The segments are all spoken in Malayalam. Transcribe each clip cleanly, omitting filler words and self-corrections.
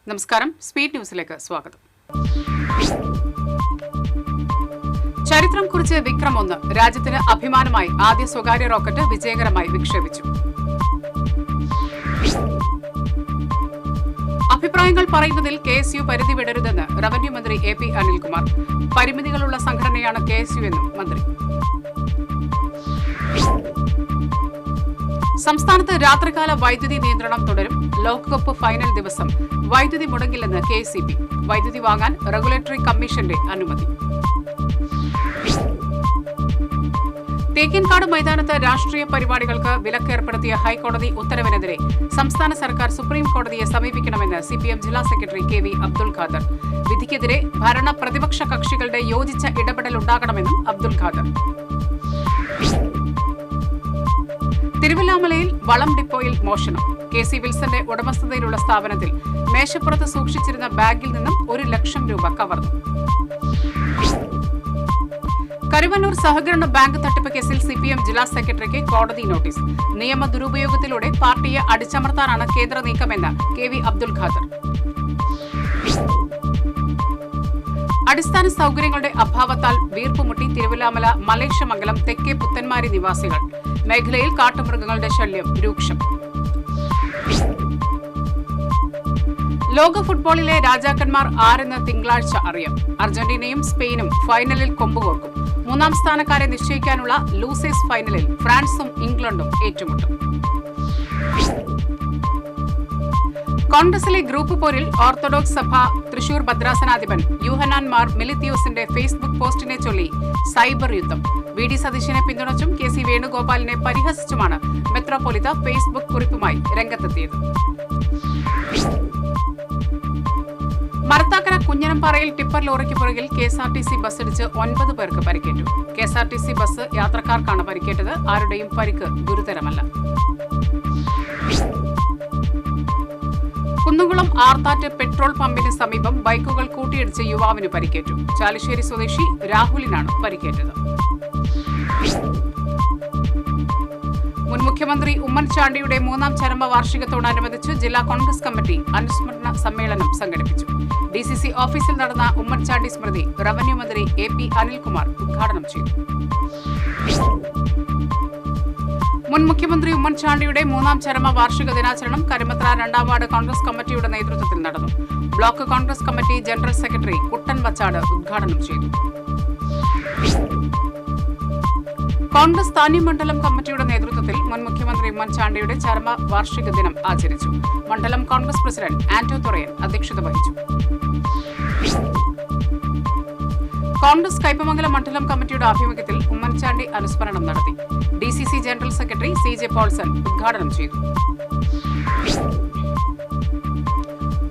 നമസ്കാരം, സ്പീഡ് ന്യൂസിലേക്ക് സ്വാഗതം. ചരിത്രം കുറിച്ച് വിക്രം 1 രാജ്യത്തിന് അഭിമാനമായി ആദ്യ സ്വകാര്യ റോക്കറ്റ് വിജയകരമായി വിക്ഷേപിച്ചു. അഭിപ്രായങ്ങൾ പറയുന്നതിൽ KSU പരിധി വിടരുതെന്ന് റവന്യൂ മന്ത്രി AP അനിൽകുമാർ. പരിമിതികളുള്ള സംഘടനയാണ് KSU എന്നും മന്ത്രി. സംസ്ഥാനത്ത് രാത്രികാല വൈദ്യുതി നിയന്ത്രണം തുടരും. ലോകകപ്പ് ഫൈനൽ ദിവസം വൈദ്യുതി മുടങ്ങില്ലെന്ന് KCB. വൈദ്യുതി വാങ്ങാൻ റെഗുലേറ്ററി കമ്മീഷന്റെ അനുമതി. തേക്കിൻകാട് മൈതാനത്ത് രാഷ്ട്രീയ പരിപാടികൾക്ക് വിലക്കേർപ്പെടുത്തിയ ഹൈക്കോടതി ഉത്തരവിനെതിരെ സംസ്ഥാന സർക്കാർ സുപ്രീം കോടതിയെ സമീപിക്കണമെന്ന് CPM ജില്ലാ സെക്രട്ടറി KV അബ്ദുൽ ഖാദർ. വിധിക്കെതിരെ ഭരണ പ്രതിപക്ഷ കക്ഷികളുടെ യോജിച്ച ഇടപെടൽ ഉണ്ടാകണമെന്നും അബ്ദുൽ ഖാദർ. തിരുവല്ലാമലയിൽ വളം ഡിപ്പോയിൽ മോഷണം. KC വിൽസന്റെ ഉടമസ്ഥതയിലുള്ള സ്ഥാപനത്തിൽ മേശപ്പുറത്ത് സൂക്ഷിച്ചിരുന്ന ബാഗിൽ നിന്നും 1 ലക്ഷം രൂപ കവർന്നു. കരുവന്നൂർ സഹകരണ ബാങ്ക് തട്ടിപ്പ് കേസിൽ CPM ജില്ലാ സെക്രട്ടറിക്ക് കോടതി നോട്ടീസ്. നിയമ ദുരുപയോഗത്തിലൂടെ പാർട്ടിയെ അടിച്ചമർത്താനാണ് കേന്ദ്ര നീക്കമെന്ന് KV അബ്ദുൽ ഖാദർ. അടിസ്ഥാന സൗകര്യങ്ങളുടെ അഭാവത്താൽ വീർപ്പുമുട്ടി തിരുവല്ലാമല മലേശമംഗലം തെക്കേ പുത്തന്മാരി നിവാസികൾ. മേഖലയിൽ കാട്ടുമൃഗങ്ങളുടെ ശല്യം രൂക്ഷം. ലോക ഫുട്ബോളിലെ രാജാക്കന്മാർ ആരെന്ന് തിങ്കളാഴ്ച അറിയാം. അർജന്റീനയും സ്പെയിനും ഫൈനലിൽ കൊമ്പുകോർക്കും. 3ാം സ്ഥാനക്കാരെ നിശ്ചയിക്കാനുള്ള ലൂസേഴ്സ് ഫൈനലിൽ ഫ്രാൻസും ഇംഗ്ലണ്ടും ഏറ്റുമുട്ടും. കോൺഗ്രസിലെ ഗ്രൂപ്പ് പോരിൽ ഓർത്തഡോക്സ് സഭ തൃശൂർ ഭദ്രാസനാധിപൻ യൂഹന്നാൻ മാർ മിലിത്തിയോസിന്റെ ഫേസ്ബുക്ക് പോസ്റ്റിനെ ചൊല്ലി സൈബർ യുദ്ധം. VD സതീശനെ പിന്തുണച്ചും KC വേണുഗോപാലിനെ പരിഹസിച്ചുമാണ് മെത്രോപൊലിത്ത ഫേസ്ബുക്ക് കുറിപ്പുമായി രംഗത്തെത്തിയത്. മരത്താക്കര കുഞ്ഞനംപാറയിൽ ടിപ്പർ ലോറിക്ക് പുറകിൽ KSRTC ബസ്സിടിച്ച് 9 പേർക്ക് പരിക്കേറ്റു. KSRTC ബസ് യാത്രക്കാർക്കാണ് പരിക്കേറ്റത്. ആരുടെയും പരിക്ക് ഗുരുതരമല്ല. കുന്നുകുളം ആർത്താറ്റ് പെട്രോൾ പമ്പിന് സമീപം ബൈക്കുകൾ കൂട്ടിയിടിച്ച് യുവാവിന് പരിക്കേറ്റു. ചാലിശ്ശേരി സ്വദേശി രാഹുലിനാണ് പരിക്കേറ്റത്. മുൻ മുഖ്യമന്ത്രി ഉമ്മൻചാണ്ടിയുടെ 3ാം ചരമവാർഷികത്തോടനുബന്ധിച്ച് ജില്ലാ കോൺഗ്രസ് കമ്മിറ്റി അനുസ്മരണ സമ്മേളനം സംഘടിപ്പിച്ചു. DCC ഓഫീസിൽ നടന്ന ഉമ്മൻചാണ്ടി സ്മൃതി റവന്യൂ മന്ത്രി AP അനിൽകുമാർ ഉദ്ഘാടനം ചെയ്തു. മുൻ മുഖ്യമന്ത്രി ഉമ്മൻചാണ്ടിയുടെ 3ാം ചരമവാർഷിക ദിനാചരണം കരുമത്ര 2ാം വാർഡ് കോൺഗ്രസ് കമ്മിറ്റിയുടെ നേതൃത്വത്തിൽ നടന്നു. Block Congress committee general secretary Kuttan Vachad ഉദ്ഘാടനം ചെയ്തു. കോൺഗ്രസ് താന്നി മണ്ഡലം കമ്മിറ്റിയുടെ നേതൃത്വത്തിൽ മുൻ മുഖ്യമന്ത്രി ഉമ്മൻചാണ്ടിയുടെ ചരമവാർഷിക ദിനം ആചരിച്ചു. മണ്ഡലം കോൺഗ്രസ് പ്രസിഡന്റ് ആന്റോ തുറയൻ അധ്യക്ഷത വഹിച്ചു. കോൺഗ്രസ് കയ്പമംഗലം മണ്ഡലം കമ്മിറ്റിയുടെ ആഭിമുഖ്യത്തിൽ ഉമ്മൻചാണ്ടി അനുസ്മരണം നടത്തി. DCC general secretary CJ Paulson ഉദ്ഘാടനം ചെയ്തു.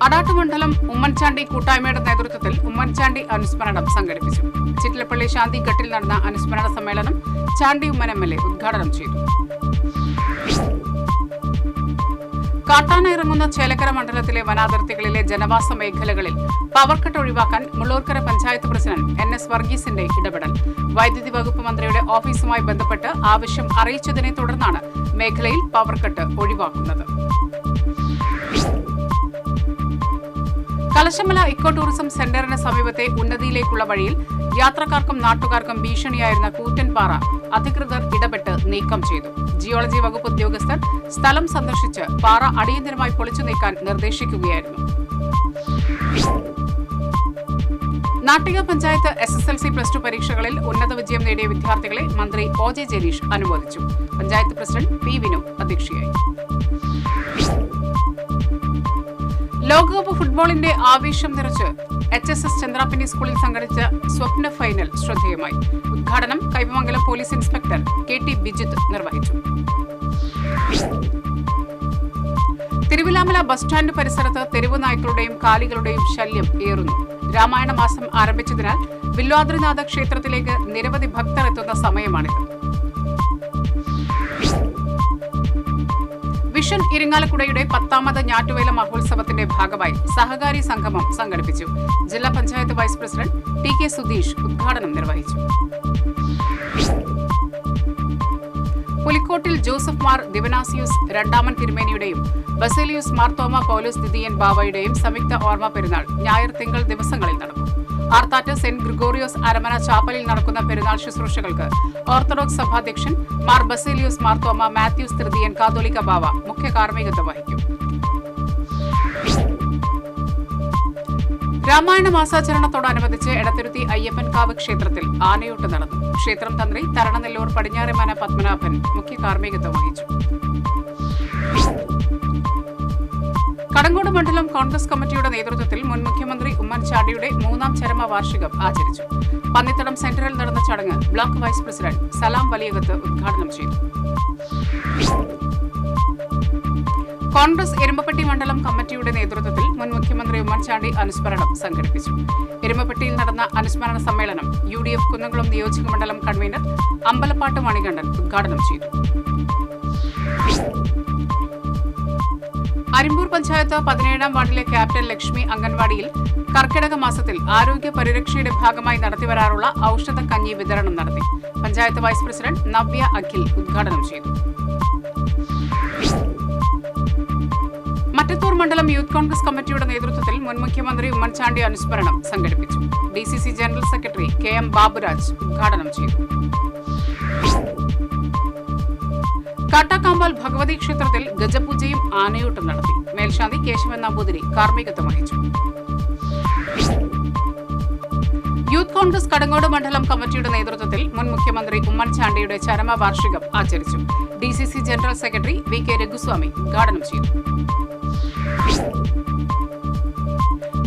അടാട്ട് മണ്ഡലം ഉമ്മൻചാണ്ടി കൂട്ടായ്മയുടെ നേതൃത്വത്തിൽ ഉമ്മൻചാണ്ടി അനുസ്മരണം സംഘടിപ്പിച്ചു. ചിറ്റിലപ്പള്ളി ശാന്തി ഘട്ടിൽ നടന്ന അനുസ്മരണ സമ്മേളനം ചാണ്ടി ഉമ്മൻ MLA ഉദ്ഘാടനം ചെയ്തു. കാട്ടാന ഇറങ്ങുന്ന ചേലക്കര മണ്ഡലത്തിലെ വനാതിർത്തികളിലെ ജനവാസ മേഖലകളിൽ പവർ കട്ട് ഒഴിവാക്കാൻ മുള്ളൂർക്കര പഞ്ചായത്ത് പ്രസിഡന്റ് NS വർഗീസിന്റെ ഇടപെടൽ. വൈദ്യുതി വകുപ്പ് മന്ത്രിയുടെ ഓഫീസുമായി ബന്ധപ്പെട്ട് ആവശ്യം അറിയിച്ചതിനെ തുടർന്നാണ് മേഖലയിൽ പവർ കട്ട് ഒഴിവാക്കുന്നത്. കലശമല ഇക്കോ ടൂറിസം സെന്ററിന് സമീപത്തെ ഉന്നതിയിലേക്കുള്ള വഴിയിൽ യാത്രക്കാർക്കും നാട്ടുകാർക്കും ഭീഷണിയായിരുന്ന കൂറ്റൻപാറ അധികൃതർ ഇടപെട്ട് നീക്കം ചെയ്തു. ജിയോളജി വകുപ്പ് ഉദ്യോഗസ്ഥർ സ്ഥലം സന്ദർശിച്ച് പാറ അടിയന്തരമായി പൊളിച്ചു നീക്കാൻ നിർദ്ദേശിക്കുകയായിരുന്നു. നാട്ടിക പഞ്ചായത്ത് SSLC +2 പരീക്ഷകളിൽ ഉന്നത വിജയം നേടിയ വിദ്യാർത്ഥികളെ മന്ത്രി OJ ജലീഷ് അനുമോദിച്ചു. പഞ്ചായത്ത് പ്രസിഡന്റ് P വിനു അധ്യക്ഷയായി. ലോകകപ്പ് ഫുട്ബോളിന്റെ ആവേശം നിറച്ച് HSS ചന്ദ്രാപിന്നി സ്കൂളിൽ സംഘടിച്ച സ്വപ്ന ഫൈനൽ ശ്രദ്ധേയമായി. ഉദ്ഘാടനം Kaipamangalam police inspector KT Bijith നിർവഹിച്ചു. തിരുവല്ലാമല ബസ് സ്റ്റാൻഡ് പരിസരത്ത് തെരുവ് നായ്ക്കളുടെയും കാലികളുടെയും ശല്യം ഏറുന്നു. രാമായണ മാസം ആരംഭിച്ചതിനാൽ വില്വാദ്രിനാഥ ക്ഷേത്രത്തിലേക്ക് നിരവധി ഭക്തർ എത്തുന്ന സമയമാണിത്. വിഷൻ ഇരിങ്ങാലക്കുടയുടെ 10ാമത് ഞാറ്റുവേല മഹോത്സവത്തിന്റെ ഭാഗമായി സഹകാരി സംഗമം സംഘടിപ്പിച്ചു. ജില്ലാ panchayat vice president TK Sudheesh ഉദ്ഘാടനം നിർവഹിച്ചു. പുലിക്കോട്ടിൽ ജോസഫ് മാർ ദിവനാസിയൂസ് രണ്ടാമൻ തിരുമേനിയുടെയും ബസേലിയൂസ് മാർ തോമ പൗലോസ് ദിദിയൻ ബാവയുടെയും സംയുക്ത ഓർമ്മ പെരുന്നാൾ ഞായർ തിങ്കൾ ദിവസങ്ങളിൽ നടക്കും. ആർത്താറ്റ് സെന്റ് ഗ്രിഗോറിയോസ് അരമന ചാപ്പലിൽ നടക്കുന്ന പെരുന്നാൾ ശുശ്രൂഷകൾക്ക് ഓർത്തഡോക്സ് സഭാധ്യക്ഷൻ മാർ ബസേലിയൂസ് മാർ തോമ മാത്യൂസ് തൃതീയൻ കാതോലിക്ക ബാവ മുഖ്യ കാർമ്മികത്വം വഹിക്കും. രാമായണ മാസാചരണത്തോടനുബന്ധിച്ച് എടത്തുരുത്തി അയ്യപ്പൻകാവ് ക്ഷേത്രത്തിൽ ആനയൂട്ട് നടന്നു. ക്ഷേത്രം തന്ത്രി തരണനെല്ലൂർ പടിഞ്ഞാറേമന പത്മനാഭൻ മുഖ്യ കാർമ്മികത്വം വഹിച്ചു. കടങ്ങോട് മണ്ഡലം കോൺഗ്രസ് കമ്മിറ്റിയുടെ നേതൃത്വത്തിൽ മുൻ മുഖ്യമന്ത്രി ഉമ്മൻചാണ്ടിയുടെ 3ാം ചരമവാർഷികം ആചരിച്ചു. പന്നിത്തടം സെന്ററിൽ നടന്ന ചടങ്ങ് ബ്ലോക്ക് വൈസ് പ്രസിഡന്റ് സലാം വലിയകത്ത് ഉദ്ഘാടനം ചെയ്തു. കോൺഗ്രസ് എരുമപ്പെട്ടി മണ്ഡലം കമ്മിറ്റിയുടെ നേതൃത്വത്തിൽ മുൻ മുഖ്യമന്ത്രി ഉമ്മൻചാണ്ടി അനുസ്മരണം സംഘടിപ്പിച്ചു. എരുമപ്പെട്ടിയിൽ നടന്ന അനുസ്മരണ സമ്മേളനം UDF കുന്നംകുളം നിയോജക മണ്ഡലം കൺവീനർ അമ്പലപ്പാട്ട് മണികണ്ഠൻ ഉദ്ഘാടനം ചെയ്തു. അരിമ്പൂർ പഞ്ചായത്ത് 17ാം വാർഡിലെ ക്യാപ്റ്റൻ ലക്ഷ്മി അംഗൻവാടിയിൽ കർക്കിടക മാസത്തിൽ ആരോഗ്യ പരിരക്ഷയുടെ ഭാഗമായി നടത്തിവരാറുള്ള ഔഷധ കഞ്ഞി വിതരണം നടത്തി. പഞ്ചായത്ത് വൈസ് പ്രസിഡന്റ് നവ്യ അഖിൽ ഉദ്ഘാടനം ചെയ്തു. മറ്റത്തൂർ മണ്ഡലം യൂത്ത് കോൺഗ്രസ് കമ്മിറ്റിയുടെ നേതൃത്വത്തിൽ മുൻ മുഖ്യമന്ത്രി ഉമ്മൻചാണ്ടി അനുസ്മരണം സംഘടിപ്പിച്ചു. DCC general secretary KM Baburaj ഉദ്ഘാടനം ചെയ്തു. കാട്ടാക്കാമ്പാൽ ഭഗവതി ക്ഷേത്രത്തിൽ ഗജപൂജയും ആനയൂട്ടും നടത്തി. മേൽശാന്തി കേശവൻ നമ്പൂതിരി കാർമ്മികത്വം വഹിച്ചു. യൂത്ത് കോൺഗ്രസ് കടങ്ങോട് മണ്ഡലം കമ്മിറ്റിയുടെ നേതൃത്വത്തിൽ മുൻ മുഖ്യമന്ത്രി ഉമ്മൻചാണ്ടിയുടെ ചരമവാർഷികം ആചരിച്ചു. DCC general secretary VK Raghuswamy ഉദ്ഘാടനം ചെയ്തു.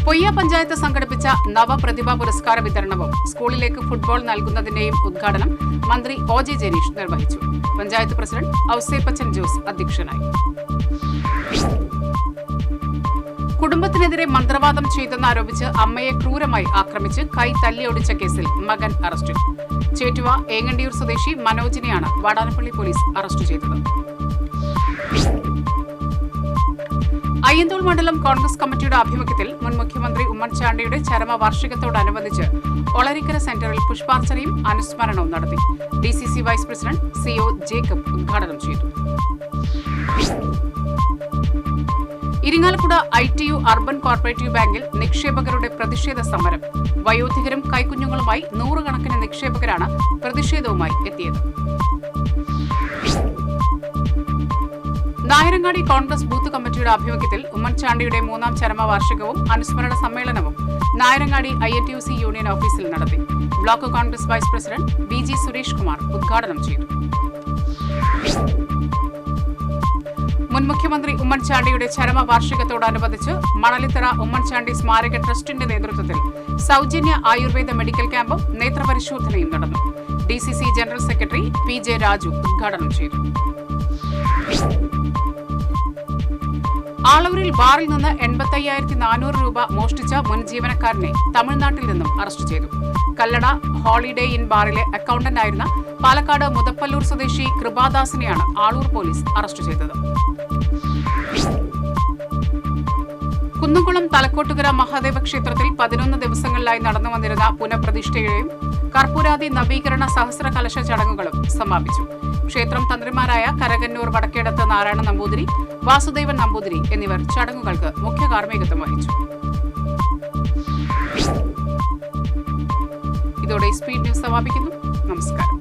പൊയ്യ പഞ്ചായത്ത് സംഘടിപ്പിച്ച നവപ്രതിഭാ പുരസ്കാര വിതരണവും സ്കൂളിലേക്ക് ഫുട്ബോൾ നൽകുന്നതിന്റെയും ഉദ്ഘാടനം മന്ത്രി OJ ജനീഷ് നിർവഹിച്ചു. പഞ്ചായത്ത് പ്രസിഡന്റ് ഔസേപ്പച്ചൻ ജോസ് അധ്യക്ഷനായി. കുടുംബത്തിനെതിരെ മന്ത്രവാദം ചെയ്തെന്നാരോപിച്ച് അമ്മയെ ക്രൂരമായി ആക്രമിച്ച് കൈ തല്ലിയൊടിച്ച കേസിൽ മകൻ അറസ്റ്റിൽ. ചേറ്റുവ ഏങ്ങണ്ടിയൂർ സ്വദേശി മനോജിനെയാണ് വാടാനപ്പള്ളി പോലീസ് അറസ്റ്റ് ചെയ്തത്. അയ്യന്തോൾ മണ്ഡലം കോൺഗ്രസ് കമ്മിറ്റിയുടെ ആഭിമുഖ്യത്തിൽ മുൻ മുഖ്യമന്ത്രി ഉമ്മൻചാണ്ടിയുടെ ചരമവാർഷികത്തോടനുബന്ധിച്ച് ഒളരിക്കര സെന്ററിൽ പുഷ്പാർച്ചനയും അനുസ്മരണവും നടത്തി. DCC vice president CO Jacob ഉദ്ഘാടനം ചെയ്തു. ഇരിങ്ങാലക്കുട ITU അർബൻ കോർപ്പറേറ്റീവ് ബാങ്കിൽ നിക്ഷേപകരുടെ പ്രതിഷേധ സമരം. വയോധികരും കൈക്കുഞ്ഞുങ്ങളുമായി 100 കണക്കിന് നിക്ഷേപകരാണ് പ്രതിഷേധവുമായി എത്തിയത്. നായരങ്ങാടി കോൺഗ്രസ് ബൂത്ത് കമ്മിറ്റിയുടെ ആഭിമുഖ്യത്തിൽ ഉമ്മൻചാണ്ടിയുടെ 3ാം ചരമവാർഷികവും അനുസ്മരണ സമ്മേളനവും നായരങ്ങാടി INTUC യൂണിയൻ ഓഫീസിൽ നടത്തി. Block Congress vice president BG Suresh Kumar ഉദ്ഘാടനം ചെയ്തു. മുൻ മുഖ്യമന്ത്രി ഉമ്മൻചാണ്ടിയുടെ ചരമവാർഷികത്തോടനുബന്ധിച്ച് മണലിത്തറ ഉമ്മൻചാണ്ടി സ്മാരക ട്രസ്റ്റിന്റെ നേതൃത്വത്തിൽ സൗജന്യ ആയുർവേദ മെഡിക്കൽ ക്യാമ്പും നേത്രപരിശോധനയും നടന്നു. DCC general secretary PJ Raju ഉദ്ഘാടനം ചെയ്തു. ആളൂരിൽ ബാറിൽ നിന്ന് 85,400 രൂപ മോഷ്ടിച്ച മുൻ ജീവനക്കാരനെ തമിഴ്നാട്ടിൽ നിന്നും അറസ്റ്റ് ചെയ്തു. കല്ലട ഹോളിഡേ ഇൻ ബാറിലെ അക്കൌണ്ടന്റായിരുന്ന പാലക്കാട് മുതപ്പല്ലൂർ സ്വദേശി കൃപാദാസിനെയാണ് ആളൂർ പോലീസ് അറസ്റ്റ് ചെയ്തത്. കുന്നംകുളം തലക്കോട്ടുകര മഹാദേവ ക്ഷേത്രത്തിൽ 11 ദിവസങ്ങളിലായി നടന്നു വന്നിരുന്ന പുനഃപ്രതിഷ്ഠയുടെയും കർപ്പൂരാദി നവീകരണ സഹസ്ര കലശ ചടങ്ങുകളും സമാപിച്ചു. ക്ഷേത്രം തന്ത്രിമാരായ കരകന്നൂർ വടക്കേടത്ത് നാരായണ നമ്പൂതിരി, വാസുദേവൻ നമ്പൂതിരി എന്നിവർ ചടങ്ങുകൾക്ക് മുഖ്യ കാർമ്മികത്വം വഹിച്ചു. ഇതോടെ സ്പീഡ് ന്യൂസ് സമാപിക്കുന്നു. നമസ്കാരം.